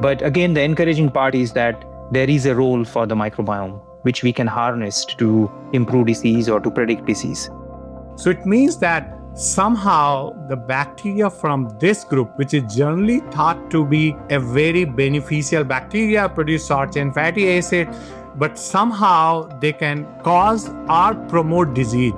But again, the encouraging part is that there is a role for the microbiome, which we can harness to improve disease or to predict disease. So it means that somehow the bacteria from this group, which is generally thought to be a very beneficial bacteria, produce short chain fatty acid, but somehow they can cause or promote disease.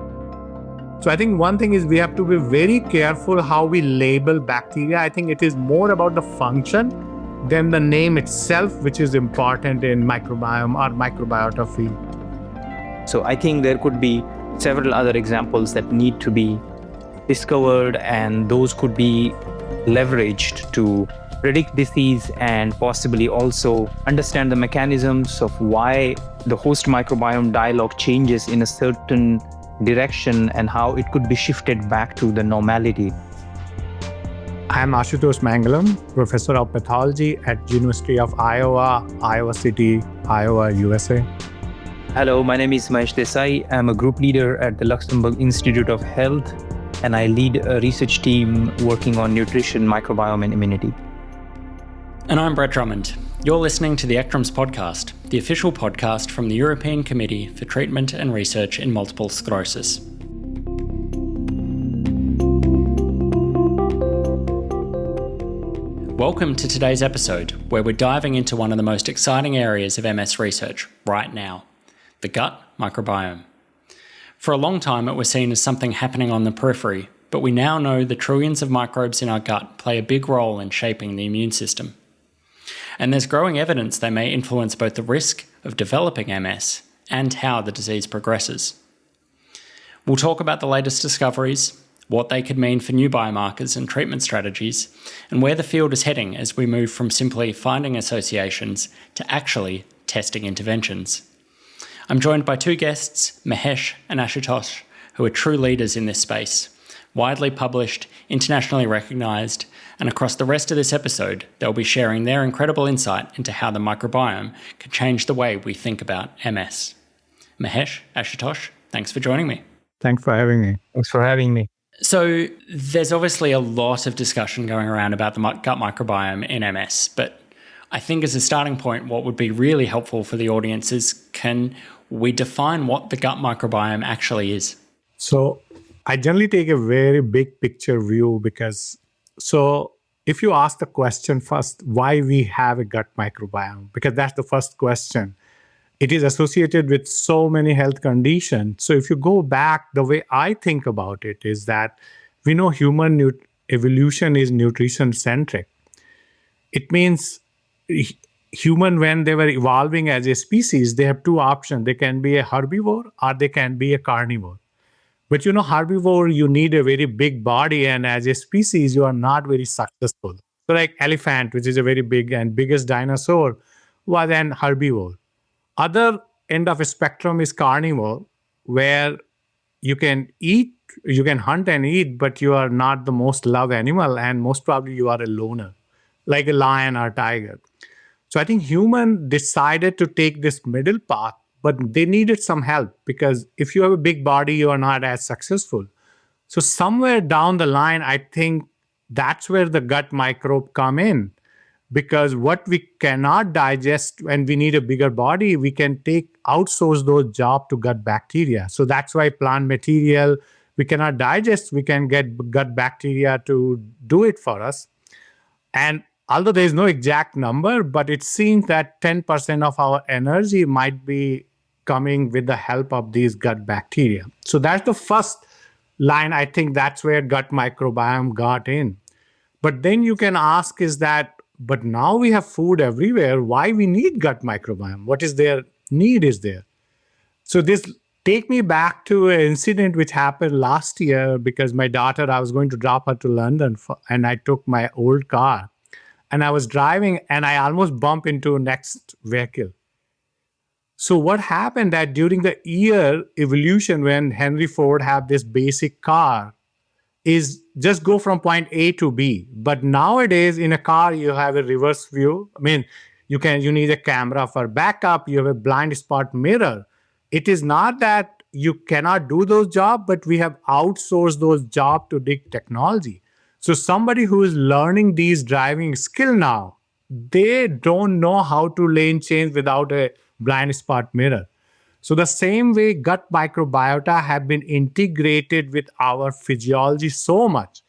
So I think one thing is we have to be very careful how we label bacteria. I think it is more about the function than the name itself, which is important in microbiome or microbiota field. So I think there could be several other examples that need to be discovered, and those could be leveraged to predict disease and possibly also understand the mechanisms of why the host microbiome dialogue changes in a certain direction and how it could be shifted back to the normality. I'm Ashutosh Mangalam, Professor of Pathology at University of Iowa, Iowa City, Iowa, USA. Hello, my name is Mahesh Desai. I'm a group leader at the Luxembourg Institute of Health, and I lead a research team working on nutrition, microbiome, and immunity. And I'm Brett Drummond. You're listening to the ECTRIMS Podcast, the official podcast from the European Committee for Treatment and Research in Multiple Sclerosis. Welcome to today's episode, where we're diving into one of the most exciting areas of MS research right now, the gut microbiome. For a long time, it was seen as something happening on the periphery, but we now know the trillions of microbes in our gut play a big role in shaping the immune system. And there's growing evidence they may influence both the risk of developing MS and how the disease progresses. We'll talk about the latest discoveries, what they could mean for new biomarkers and treatment strategies, and where the field is heading as we move from simply finding associations to actually testing interventions. I'm joined by two guests, Mahesh and Ashutosh, who are true leaders in this space, widely published, internationally recognised, and across the rest of this episode, they'll be sharing their incredible insight into how the microbiome can change the way we think about MS. Mahesh, Ashutosh, thanks for joining me. Thanks for having me. Thanks for having me. So there's obviously a lot of discussion going around about the gut microbiome in MS, but I think as a starting point, what would be really helpful for the audience is, can we define what the gut microbiome actually is? So I generally take a very big picture view so if you ask the question first, why we have a gut microbiome, because that's the first question. It is associated with so many health conditions. So if you go back, the way I think about it is that we know human evolution is nutrition-centric. It means human, when they were evolving as a species, they have two options. They can be a herbivore or they can be a carnivore. But herbivore, you need a very big body, and as a species, you are not very successful. So like elephant, which is a very big and biggest dinosaur, was an herbivore. Other end of a spectrum is carnivore, where you can hunt and eat, but you are not the most loved animal, and most probably you are a loner, like a lion or tiger. So I think human decided to take this middle path, but they needed some help, because if you have a big body, you are not as successful. So somewhere down the line, I think that's where the gut microbe come in. Because what we cannot digest when we need a bigger body, we can outsource those jobs to gut bacteria. So that's why plant material we cannot digest, we can get gut bacteria to do it for us. And although there is no exact number, but it seems that 10% of our energy might be coming with the help of these gut bacteria. So that's the first line. I think that's where gut microbiome got in. But then you can ask but now we have food everywhere. Why we need gut microbiome? What is their need is there? So this take me back to an incident which happened last year, because my daughter, I was going to drop her to London and I took my old car and I was driving and I almost bumped into next vehicle. So what happened that during the year evolution, when Henry Ford had this basic car, is just go from point A to B. But nowadays in a car, you have a reverse view. I mean, you need a camera for backup. You have a blind spot mirror. It is not that you cannot do those jobs, but we have outsourced those jobs to big technology. So somebody who is learning these driving skill now, they don't know how to lane change without a blind spot mirror. So the same way gut microbiota have been integrated with our physiology so much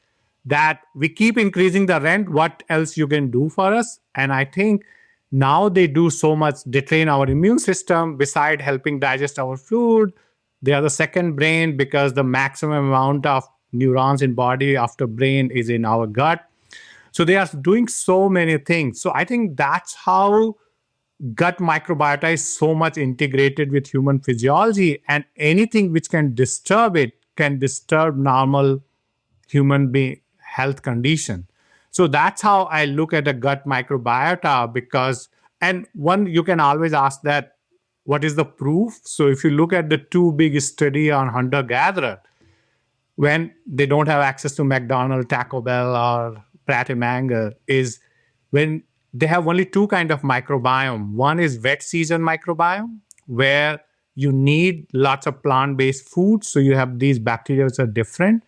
that we keep increasing the rent. What else you can do for us? And I think now they do so much. They train our immune system beside helping digest our food. They are the second brain because the maximum amount of neurons in body after brain is in our gut. So they are doing so many things. So I think that's how gut microbiota is so much integrated with human physiology, and anything which can disturb it can disturb normal human being health condition. So that's how I look at a gut microbiota. Because, and one, you can always ask that, what is the proof? So if you look at the two big study on hunter gatherer, when they don't have access to McDonald's, Taco Bell, or Pratt and Manger, is when they have only two kind of microbiome. One is wet season microbiome, where you need lots of plant-based food, so you have these bacteria which are different.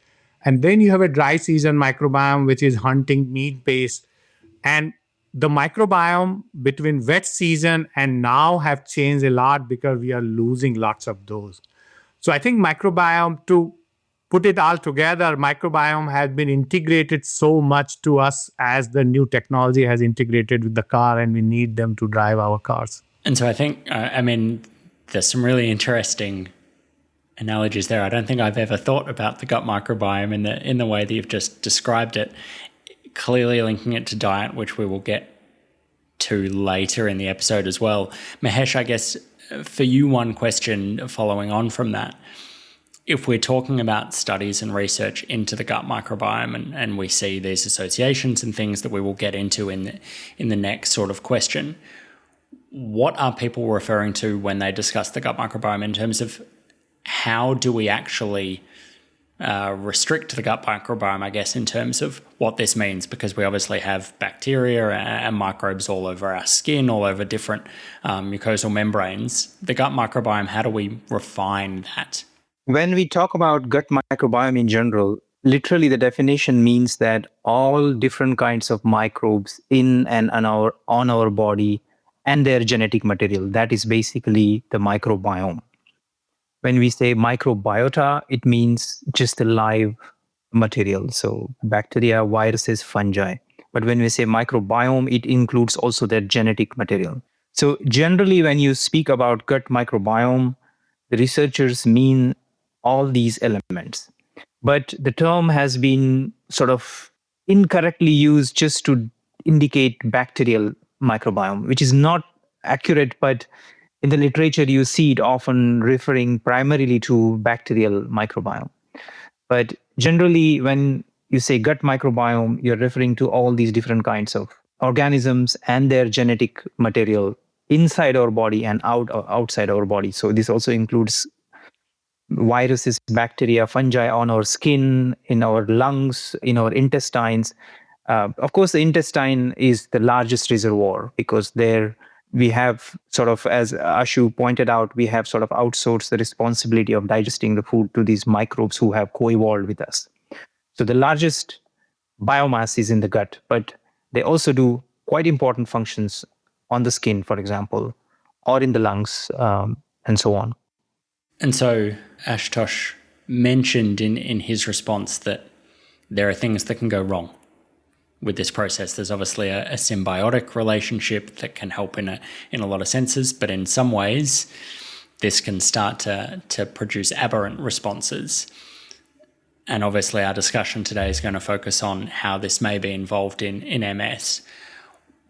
And then you have a dry season microbiome, which is hunting meat-based. And the microbiome between wet season and now have changed a lot because we are losing lots of those. So I think microbiome, to put it all together, microbiome has been integrated so much to us as the new technology has integrated with the car, and we need them to drive our cars. And so I think, there's some really interesting analogies there. I don't think I've ever thought about the gut microbiome in the way that you've just described it, clearly linking it to diet, which we will get to later in the episode as well. Mahesh, I guess for you, one question following on from that. If we're talking about studies and research into the gut microbiome, and we see these associations and things that we will get into in the next sort of question, what are people referring to when they discuss the gut microbiome in terms of how do we actually restrict the gut microbiome, I guess, in terms of what this means? Because we obviously have bacteria and microbes all over our skin, all over different mucosal membranes. The gut microbiome, how do we refine that? When we talk about gut microbiome in general, literally the definition means that all different kinds of microbes in and on our body and their genetic material, that is basically the microbiome. When we say microbiota, it means just the live material, so bacteria, viruses, fungi. But when we say microbiome, it includes also their genetic material. So generally, when you speak about gut microbiome, the researchers mean all these elements. But the term has been sort of incorrectly used just to indicate bacterial microbiome, which is not accurate, but in the literature, you see it often referring primarily to bacterial microbiome. But generally, when you say gut microbiome, you're referring to all these different kinds of organisms and their genetic material inside our body and outside our body. So this also includes viruses, bacteria, fungi on our skin, in our lungs, in our intestines. Of course, the intestine is the largest reservoir because there we have sort of, as Ashu pointed out, we have sort of outsourced the responsibility of digesting the food to these microbes who have co-evolved with us. So the largest biomass is in the gut, but they also do quite important functions on the skin, for example, or in the lungs, and so on. And so Ashutosh mentioned in his response that there are things that can go wrong with this process. There's obviously a symbiotic relationship that can help in a lot of senses, but in some ways, this can start to produce aberrant responses. And obviously, our discussion today is going to focus on how this may be involved in MS.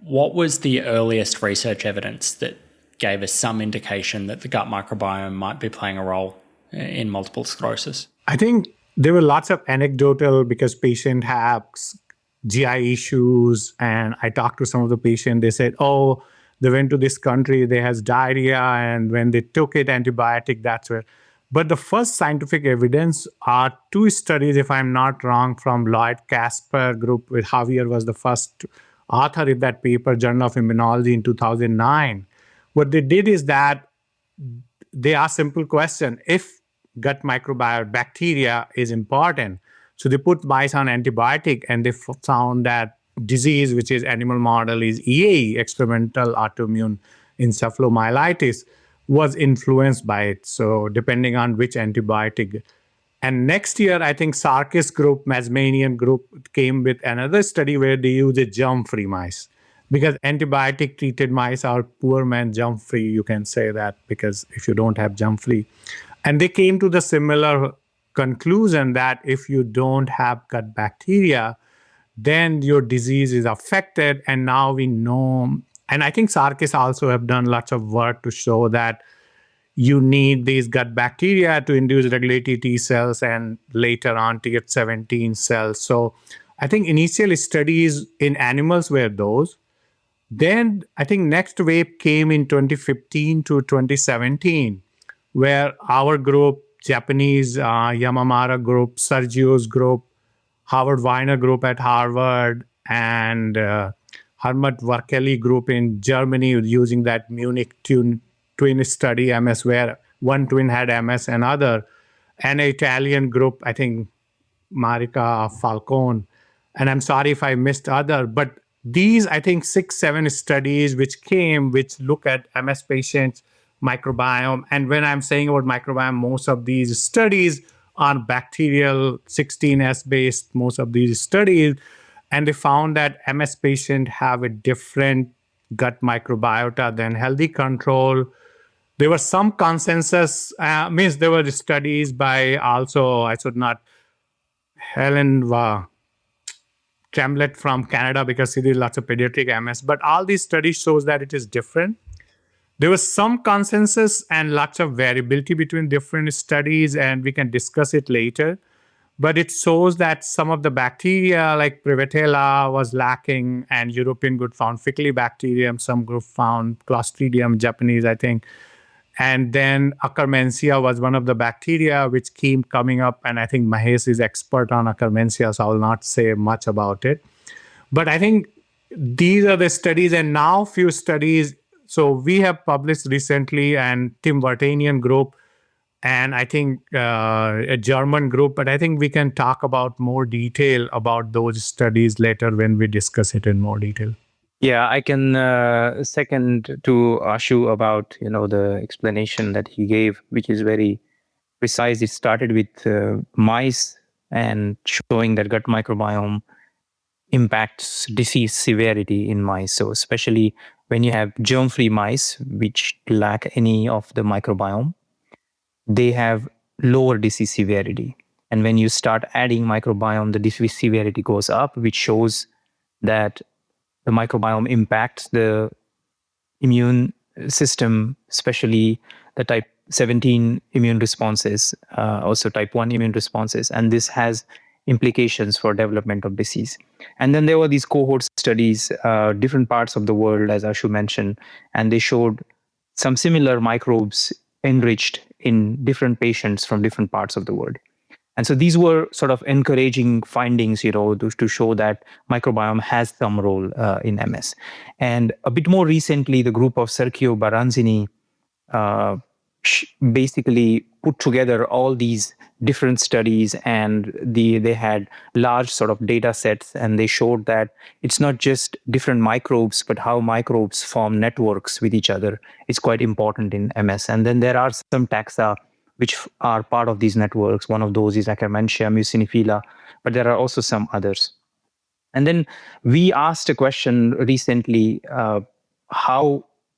What was the earliest research evidence that gave us some indication that the gut microbiome might be playing a role in multiple sclerosis? I think there were lots of anecdotal, because patient have GI issues, and I talked to some of the patients. They said, oh, they went to this country, they has diarrhea, and when they took it antibiotic, that's where. But the first scientific evidence are two studies, if I'm not wrong, from Lloyd Casper group with Javier was the first author in that paper, Journal of Immunology in 2009. What they did is that they asked simple question: if gut microbiome bacteria is important, so they put mice on antibiotic, and they found that disease, which is animal model, is EAE, experimental autoimmune encephalomyelitis, was influenced by it. So depending on which antibiotic. And next year, I think Sarkis group, Masmanian group came with another study where they used a germ-free mice. Because antibiotic-treated mice are poor man germ-free, you can say that, because if you don't have germ-free. And they came to the similar conclusion that if you don't have gut bacteria, then your disease is affected. And now we know, and I think Sarkis also have done lots of work to show that you need these gut bacteria to induce regulatory T cells and later on Th17 cells. So I think initial studies in animals were those. Then I think next wave came in 2015 to 2017, where our group, Japanese Yamamara group, Sergio's group, Howard Weiner group at Harvard, and Hermann Verkelly group in Germany using that Munich twin study MS, where one twin had MS and other, and an Italian group, I think Marica Falcone, and I'm sorry if I missed other, but these, I think 6-7 studies which came, which look at MS patients, microbiome. And when I'm saying about microbiome, most of these studies are bacterial 16S based, most of these studies. And they found that MS patients have a different gut microbiota than healthy control. There was some consensus, means there were studies by also, I should not, Helen Tremlett from Canada, because she did lots of pediatric MS, but all these studies shows that it is different. There was some consensus and lots of variability between different studies, and we can discuss it later. But it shows that some of the bacteria like Prevotella was lacking, and European group found Faecalibacterium, some group found Clostridium Japanese, I think. And then Akkermansia was one of the bacteria which keep coming up. And I think Mahesh is expert on Akkermansia, so I will not say much about it. But I think these are the studies, and now few studies. So we have published recently, and Tim Vartanian group, and I think a German group. But I think we can talk about more detail about those studies later when we discuss it in more detail. Yeah, I can second to Ashu about the explanation that he gave, which is very precise. It started with mice and showing that gut microbiome impacts disease severity in mice. So especially when you have germ-free mice which lack any of the microbiome, they have lower disease severity. And when you start adding microbiome, the disease severity goes up, which shows that the microbiome impacts the immune system, especially the type 17 immune responses, also type 1 immune responses. And this has implications for development of disease. And then there were these cohort studies, different parts of the world, as Ashu mentioned, and they showed some similar microbes enriched in different patients from different parts of the world. And so these were sort of encouraging findings, to show that microbiome has some role in MS. And a bit more recently, the group of Sergio Baranzini basically put together all these different studies, and they had large sort of data sets, and they showed that it's not just different microbes, but how microbes form networks with each other is quite important in MS. And then there are some taxa which are part of these networks. One of those is Akkermansia, Muciniphila, but there are also some others. And then we asked a question recently,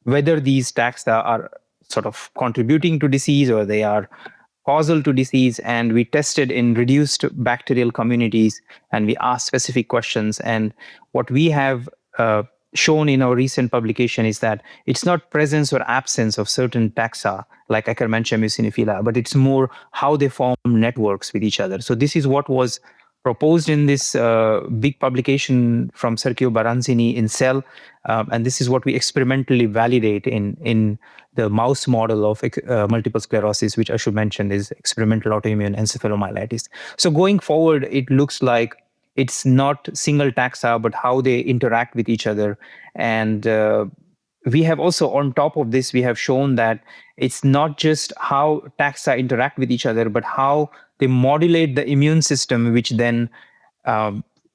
whether these taxa are sort of contributing to disease or they are causal to disease. And we tested in reduced bacterial communities, and we asked specific questions. And what we have shown in our recent publication is that it's not presence or absence of certain taxa like Akkermansia, Muciniphila, but it's more how they form networks with each other. So this is what was proposed in this big publication from Sergio Baranzini in Cell, and this is what we experimentally validate in the mouse model of multiple sclerosis, which I should mention is experimental autoimmune encephalomyelitis. So going forward, it looks like it's not single taxa, but how they interact with each other. And we have also, on top of this, we have shown that it's not just how taxa interact with each other, but how they modulate the immune system, which then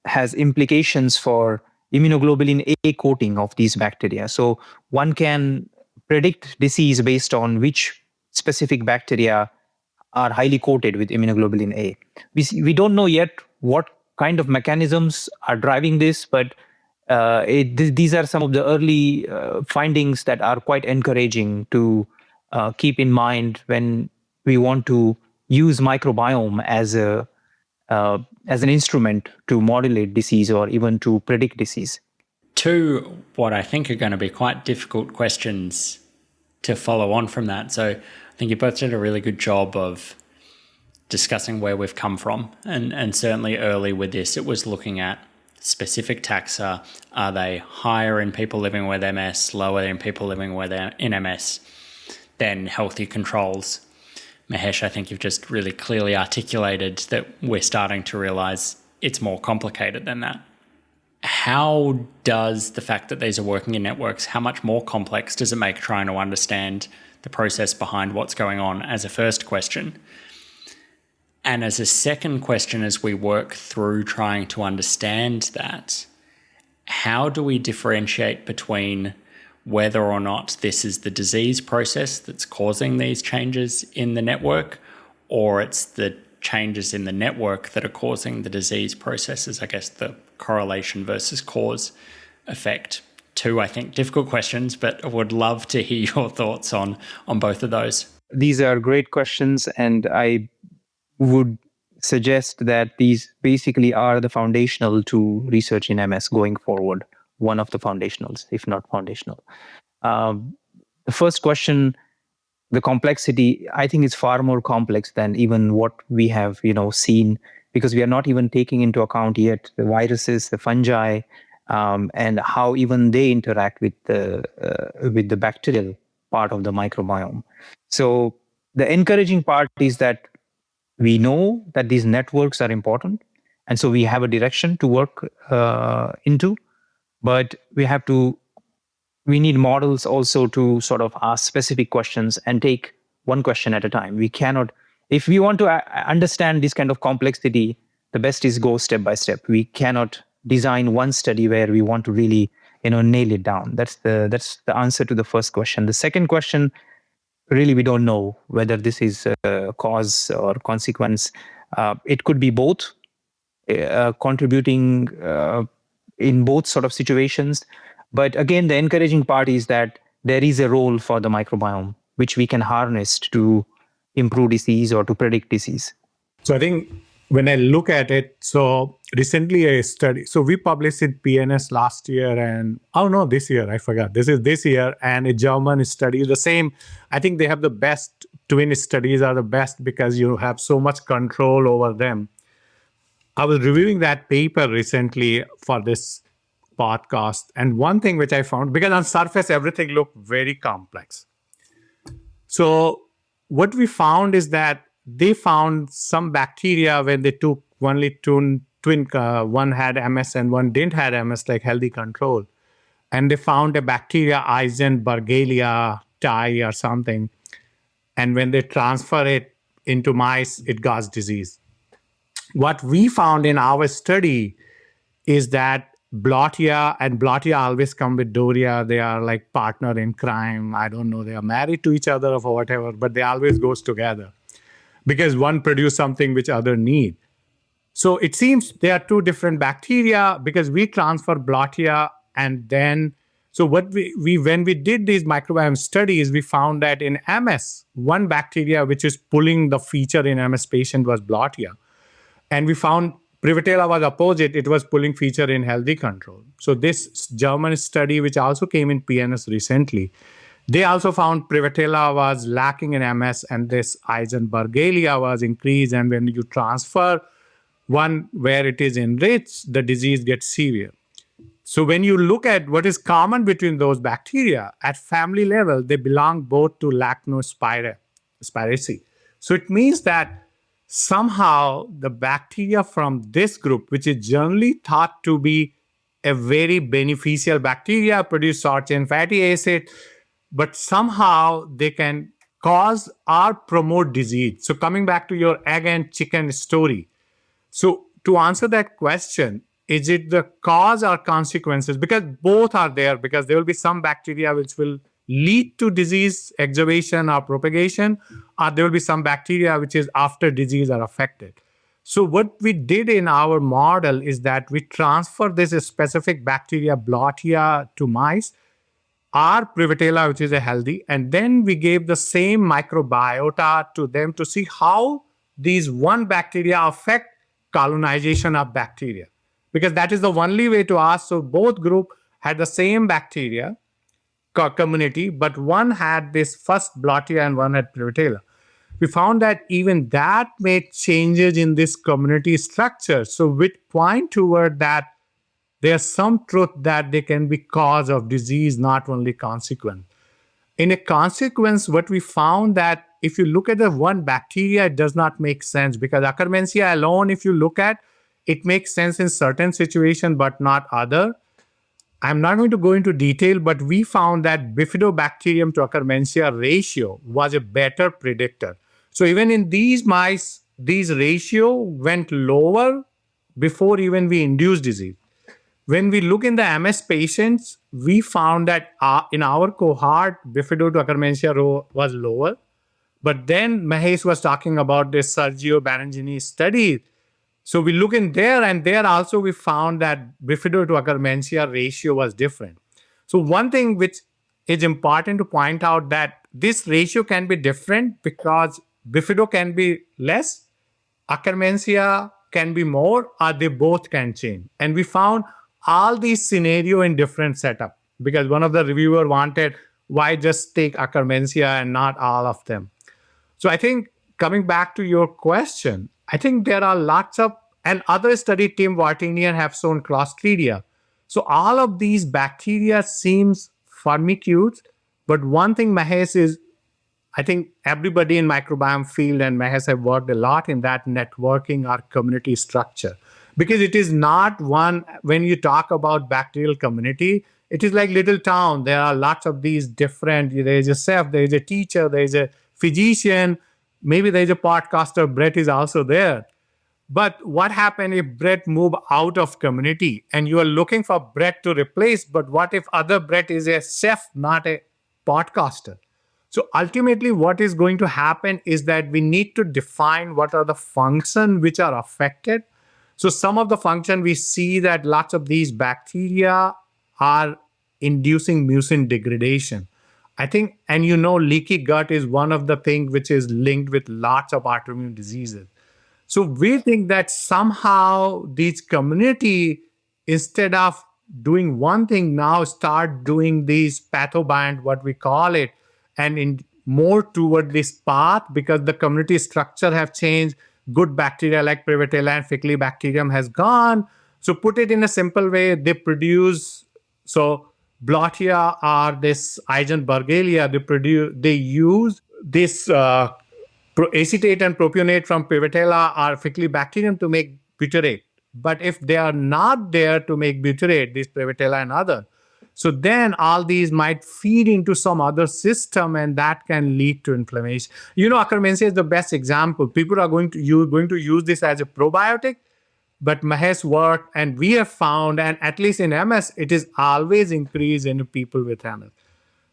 has implications for immunoglobulin A coating of these bacteria. So one can predict disease based on which specific bacteria are highly coated with immunoglobulin A. We don't know yet what kind of mechanisms are driving this, but these are some of the early findings that are quite encouraging to keep in mind when we want to use microbiome as an instrument to modulate disease or even to predict disease. Two, what I think are going to be quite difficult questions to follow on from that. So I think you both did a really good job of discussing where we've come from. And certainly early with this, it was looking at specific taxa. Are they higher in people living with MS, lower in people living with in MS than healthy controls? Mahesh, I think you've just really clearly articulated that we're starting to realize it's more complicated than that. How does the fact that these are working in networks, how much more complex does it make trying to understand the process behind what's going on, as a first question? And as a second question, as we work through trying to understand that, how do we differentiate between whether or not this is the disease process that's causing these changes in the network, or it's the changes in the network that are causing the disease processes, I guess the correlation versus cause effect? Two, I think, difficult questions, but I would love to hear your thoughts on both of those. These are great questions, and I would suggest that these basically are the foundational to research in MS going forward. One of the foundationals, if not foundational. The first question, the complexity, I think is far more complex than even what we have, seen, because we are not even taking into account yet the viruses, the fungi, and how even they interact with the bacterial part of the microbiome. So the encouraging part is that we know that these networks are important, and so we have a direction to work into. But we need models also to sort of ask specific questions and take one question at a time. We cannot, if we want to understand this kind of complexity, the best is go step by step. We cannot design one study where we want to really, nail it down. That's the answer to the first question. The second question, really, we don't know whether this is a cause or consequence. It could be both, contributing in both sort of situations. But again, the encouraging part is that there is a role for the microbiome, which we can harness to improve disease or to predict disease. So I think when I look at it, so recently a study, so we published in PNS last year and, this year, I forgot. This year, and a German study, the same. I think they have the best, twin studies are the best because you have so much control over them. I was reviewing that paper recently for this podcast. And one thing which I found, because on surface, everything looked very complex. So what we found is that they found some bacteria when they took only twin, one had MS and one didn't have MS, like healthy control. And they found a bacteria, Eisenberglia tai or something. And when they transfer it into mice, it causes disease. What we found in our study is that Blottia and Blottia always come with Doria. They are like partner in crime. I don't know. They are married to each other or whatever, but they always goes together because one produce something which other need. So it seems there are two different bacteria because we transfer Blottia and then, so what we when we did these microbiome studies, we found that in MS, one bacteria which is pulling the feature in MS patient was Blottia. And we found Prevotella was opposite. It was pulling feature in healthy control. So this German study, which also came in PNS recently, they also found Prevotella was lacking in MS and this Eisenberglia was increased. And when you transfer one where it is enriched, the disease gets severe. So when you look at what is common between those bacteria, at family level, they belong both to Lactobacillus. So it means that somehow the bacteria from this group, which is generally thought to be a very beneficial bacteria, produce short chain fatty acid, but somehow they can cause or promote disease. So coming back to your egg and chicken story. So to answer that question, is it the cause or consequences? Because both are there, because there will be some bacteria which will lead to disease exacerbation or propagation, or there will be some bacteria which is after disease are affected. So what we did in our model is that we transferred this specific bacteria Blottia to mice, or Prevotella, which is a healthy, and then we gave the same microbiota to them to see how these one bacteria affect colonization of bacteria, because that is the only way to ask. So both group had the same bacteria community, but one had this first Blottia and one had Prevotella. We found that even that made changes in this community structure. So which point toward that there's some truth that they can be cause of disease, not only consequence. In a consequence, what we found that if you look at the one bacteria, it does not make sense, because Akkermansia alone, if you look at, it makes sense in certain situations, but not other. I'm not going to go into detail, but we found that Bifidobacterium to Akkermansia ratio was a better predictor. So even in these mice, these ratio went lower before even we induced disease. When we look in the MS patients, we found that in our cohort, Bifido to Akkermansia was lower. But then Mahesh was talking about this Sergio Barangini study. So we look in there, and there also we found that Bifido to Akkermansia ratio was different. So one thing which is important to point out that this ratio can be different because Bifido can be less, Akkermansia can be more, or they both can change. And we found all these scenario in different setup, because one of the reviewer wanted, why just take Akkermansia and not all of them? So I think coming back to your question, I think there are lots of, and other study, Tim Vartanian have shown Clostridia. So all of these bacteria seems firmicutes, but one thing, Mahesh, is I think everybody in microbiome field and Mahesh have worked a lot in that networking or community structure. Because it is not one, when you talk about bacterial community, it is like little town. There are lots of these different, there is a chef, there is a teacher, there is a physician, maybe there is a podcaster, Brett is also there. But what happens if Brett move out of community and you are looking for Brett to replace, but what if other Brett is a chef, not a podcaster? So ultimately what is going to happen is that we need to define what are the functions which are affected. So some of the function we see that lots of these bacteria are inducing mucin degradation. I think, and leaky gut is one of the things which is linked with lots of autoimmune diseases. So we think that somehow these community, instead of doing one thing, now start doing these pathobind, what we call it, and in more toward this path, because the community structure have changed. Good bacteria like Prevotella and Faecalibacterium has gone. So put it in a simple way, they produce, so Blottia or this Eisenbergelia, they use this acetate and propionate from Prevotella or Faecalibacterium to make butyrate. But if they are not there to make butyrate, this Prevotella and other, so then all these might feed into some other system, and that can lead to inflammation. Akkermansia is the best example. People are going to use this as a probiotic, but Mahesh work, and we have found, and at least in MS, it is always increased in people with MS.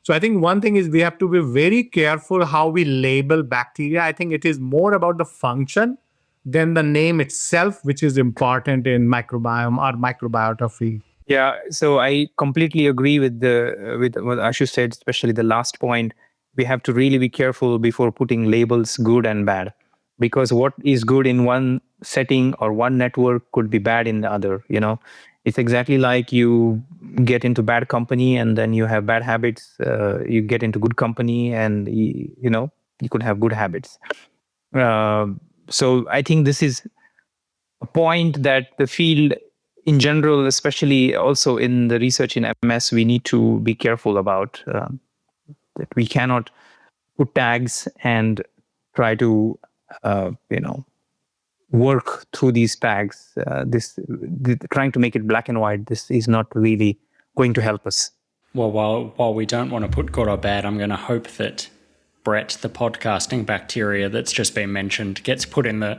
So I think one thing is we have to be very careful how we label bacteria. I think it is more about the function than the name itself, which is important in microbiome or microbiota field. Yeah, so I completely agree with what Ashu said, especially the last point. We have to really be careful before putting labels good and bad, because what is good in one setting or one network could be bad in the other. It's exactly like you get into bad company and then you have bad habits. You get into good company and you could have good habits. So I think this is a point that the field in general, especially also in the research in MS, we need to be careful about, that we cannot put tags and try to, work through these tags. Trying to make it black and white, this is not really going to help us. Well, while we don't want to put good or bad, I'm going to hope that Brett, the podcasting bacteria that's just been mentioned, gets put in the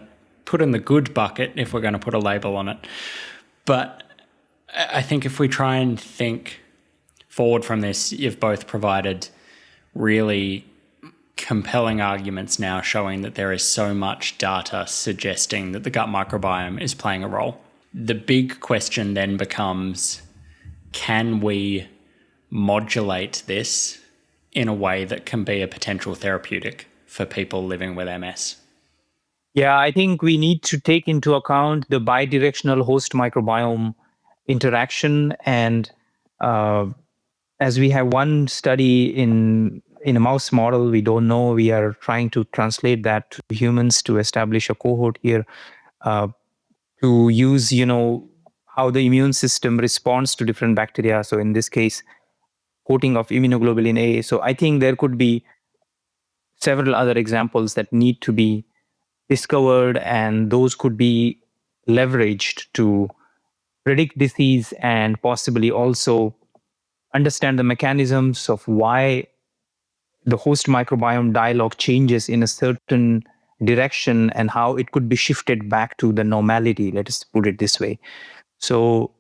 good bucket if we're going to put a label on it. But I think if we try and think forward from this, you've both provided really compelling arguments now showing that there is so much data suggesting that the gut microbiome is playing a role. The big question then becomes, can we modulate this in a way that can be a potential therapeutic for people living with MS? Yeah, I think we need to take into account the bidirectional host microbiome interaction. And as we have one study in a mouse model, we don't know. We are trying to translate that to humans to establish a cohort here to use, how the immune system responds to different bacteria. So in this case, coating of immunoglobulin A. So I think there could be several other examples that need to be discovered, and those could be leveraged to predict disease and possibly also understand the mechanisms of why the host microbiome dialogue changes in a certain direction and how it could be shifted back to the normality, let us put it this way. So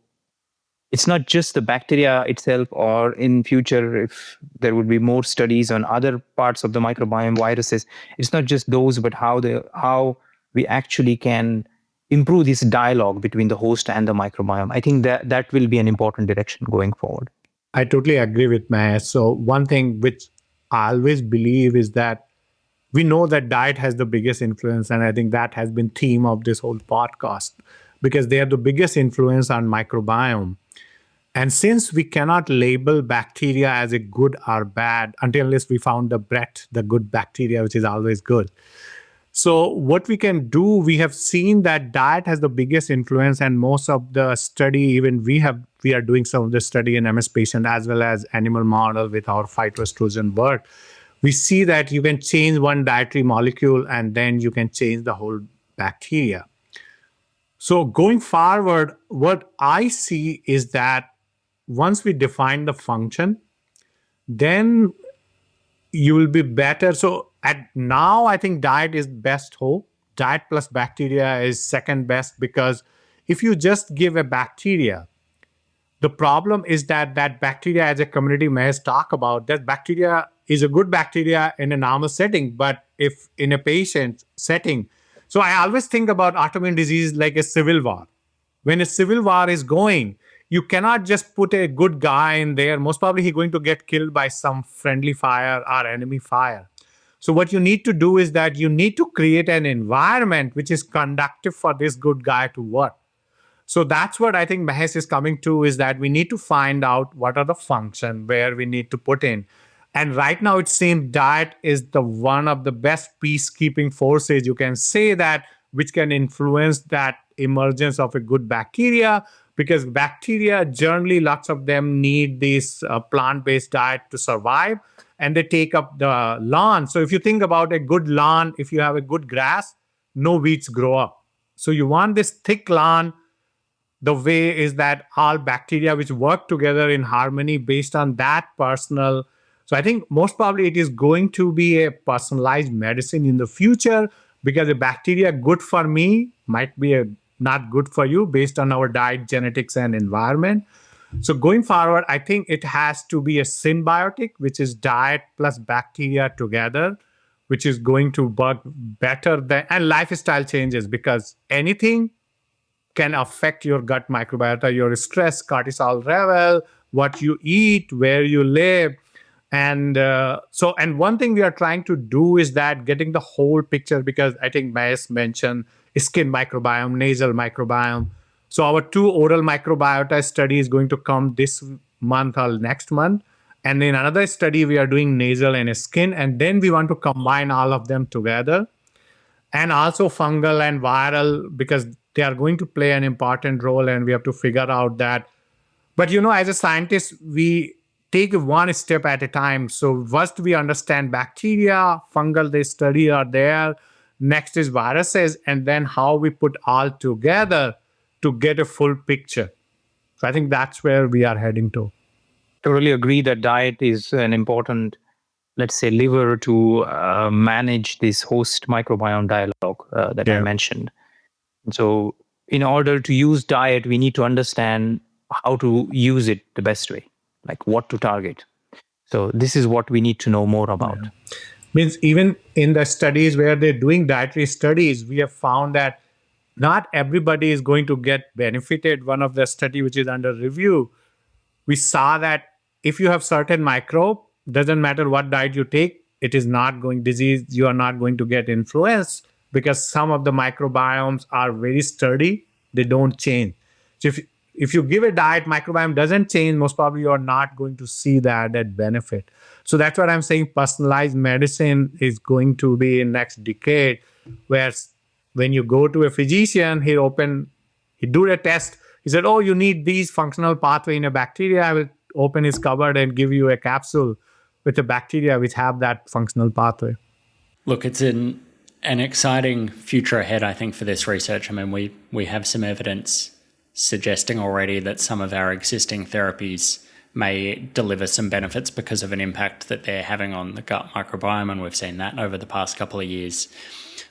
it's not just the bacteria itself, or in future, if there would be more studies on other parts of the microbiome, viruses, it's not just those, but how we actually can improve this dialogue between the host and the microbiome. I think that will be an important direction going forward. I totally agree with Mahesh. So one thing which I always believe is that we know that diet has the biggest influence, and I think that has been theme of this whole podcast, because they are the biggest influence on microbiome. And since we cannot label bacteria as a good or bad unless we found the good bacteria, which is always good. So what we can do, we have seen that diet has the biggest influence, and most of the study, even we are doing some of the study in MS patient as well as animal model with our phytoestrogen work. We see that you can change one dietary molecule and then you can change the whole bacteria. So going forward, what I see is that once we define the function, then you will be better. So at now, I think diet is best hope. Diet plus bacteria is second best, because if you just give a bacteria, the problem is that bacteria, as a community may talk about, that bacteria is a good bacteria in a normal setting, but if in a patient setting, so I always think about autoimmune disease like a civil war. When a civil war is going, you cannot just put a good guy in there. Most probably he's going to get killed by some friendly fire or enemy fire. So what you need to do is that you need to create an environment which is conducive for this good guy to work. So that's what I think Mahesh is coming to, is that we need to find out what are the function where we need to put in. And right now it seems diet is the one of the best peacekeeping forces, you can say that, which can influence that emergence of a good bacteria, because bacteria generally, lots of them need this plant-based diet to survive, and they take up the lawn. So if you think about a good lawn, if you have a good grass, no weeds grow up. So you want this thick lawn. The way is that all bacteria which work together in harmony based on that personal. So I think most probably it is going to be a personalized medicine in the future, because a bacteria good for me might be not good for you based on our diet, genetics, and environment. So going forward, I think it has to be a symbiotic, which is diet plus bacteria together, which is going to work better than, and lifestyle changes, because anything can affect your gut microbiota, your stress, cortisol level, what you eat, where you live. And and one thing we are trying to do is that getting the whole picture, because I think Mahesh mentioned skin microbiome, nasal microbiome. So our 2 oral microbiota study is going to come this month or next month. And in another study, we are doing nasal and skin. And then we want to combine all of them together. And also fungal and viral, because they are going to play an important role, and we have to figure out that. But as a scientist, we take one step at a time. So first we understand bacteria, fungal, they study are there. Next is viruses, and then how we put all together to get a full picture. So I think that's where we are heading to. Totally agree that diet is an important, let's say, lever to manage this host microbiome dialogue that I mentioned. And so in order to use diet, we need to understand how to use it the best way, like what to target. So this is what we need to know more about. Yeah. Means even in the studies where they're doing dietary studies, we have found that not everybody is going to get benefited. One of the study which is under review, we saw that if you have certain microbe, doesn't matter what diet you take, it is not going disease, you are not going to get influenced because some of the microbiomes are very sturdy, they don't change. So if you give a diet, microbiome doesn't change, most probably you are not going to see that benefit. So that's what I'm saying. Personalized medicine is going to be in next decade, where when you go to a physician, he do a test. He said, "Oh, you need these functional pathway in a bacteria." I will open his cupboard and give you a capsule with a bacteria which have that functional pathway. Look, it's an exciting future ahead, I think, for this research. I mean, we have some evidence suggesting already that some of our existing therapies may deliver some benefits because of an impact that they're having on the gut microbiome, and we've seen that over the past couple of years.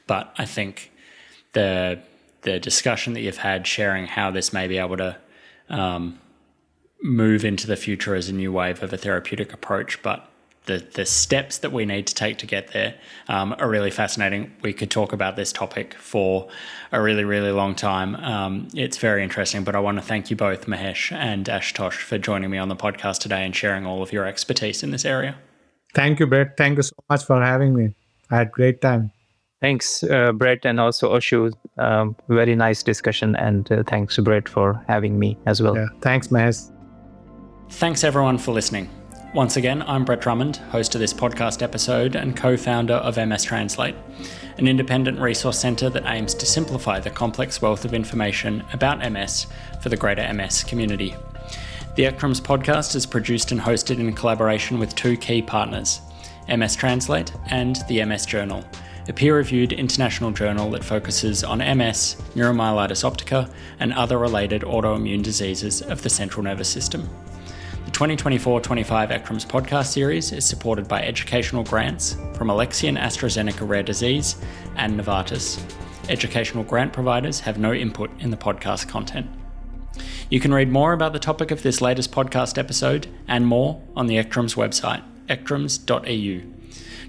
But I think the discussion that you've had sharing how this may be able to move into the future as a new wave of a therapeutic approach, but the steps that we need to take to get there are really fascinating. We could talk about this topic for a really, really long time. It's very interesting, but I want to thank you both, Mahesh and Ashutosh, for joining me on the podcast today and sharing all of your expertise in this area. Thank you, Brett. Thank you so much for having me. I had a great time. Thanks, Brett, and also Ashu. Very nice discussion, and thanks, Brett, for having me as well. Yeah, thanks, Mahesh. Thanks, everyone, for listening. Once again, I'm Brett Drummond, host of this podcast episode and co-founder of MS Translate, an independent resource centre that aims to simplify the complex wealth of information about MS for the greater MS community. The ECTRIMS Podcast is produced and hosted in collaboration with two key partners, MS Translate and the MS Journal, a peer-reviewed international journal that focuses on MS, neuromyelitis optica, and other related autoimmune diseases of the central nervous system. The 2024-25 ECTRIMS podcast series is supported by educational grants from Alexian AstraZeneca Rare Disease and Novartis. Educational grant providers have no input in the podcast content. You can read more about the topic of this latest podcast episode and more on the ECTRIMS website, ectrims.eu.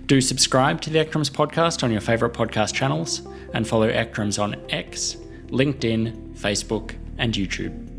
Do subscribe to the ECTRIMS podcast on your favourite podcast channels and follow ECTRIMS on X, LinkedIn, Facebook, and YouTube.